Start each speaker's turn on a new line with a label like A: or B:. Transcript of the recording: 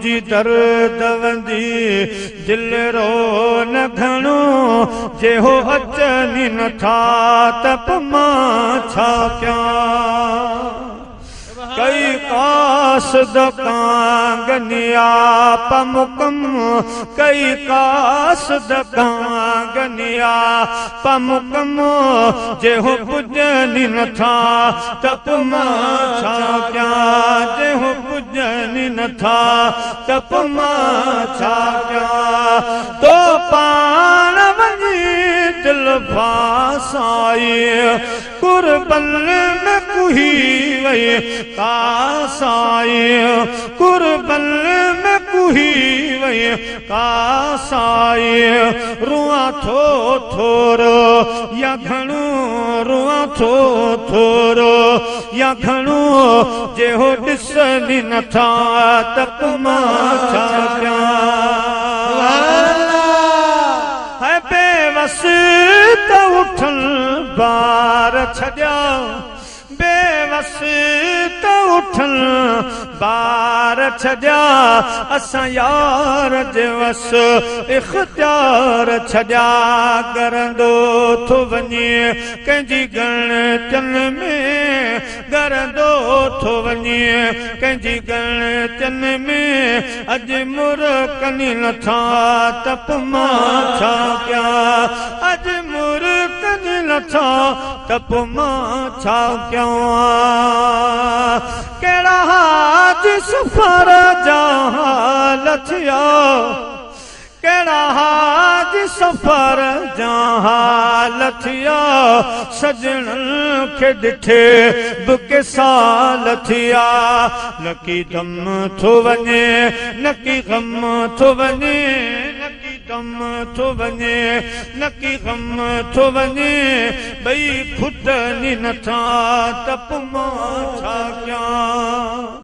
A: मुझी दर्द वंदी दिल रो न घणो जे हो अचनी न था तप मां छा कयां कई कासद कांगनिया पमुकम कई कासद कांगनिया पमुकम जे हो पुजनी न था तप मां छा कयां जे हो पुजनी न था तप मां छा कयां तो पाण वञी दिल फासाई कुर्बन में कुही वई कासाई कुर्बन में कुही वई कासाई रुआ थो थोरो या घणो रुआ थो थोरो या घणो जे हो ॾिसनि नथा तप मां छा कयां है बेवस त उठन बार छॾिया बेवस त उठन बार छॾिया असां यार जे वस इख्तियार छॾिया करंदो थो वञे कंहिंजी गणतन में करंदो थो वञे कंहिंजी गणतन में अॼु मुरकनि नथा तप मां छा कयां अॼु मुरकनि नथा तप मां छा कयां कहिड़ा हाजी सफ़र जा हाल थिया कहिड़ा हाजी सफ़र जा हाल थिया सजणनि खे ॾिठे बि के साल थिया नकी दम थो वञे नकी गम थो वञे नकी दम थो वञे नकी गम थो वञे ॿई खुटनि नथा तप मां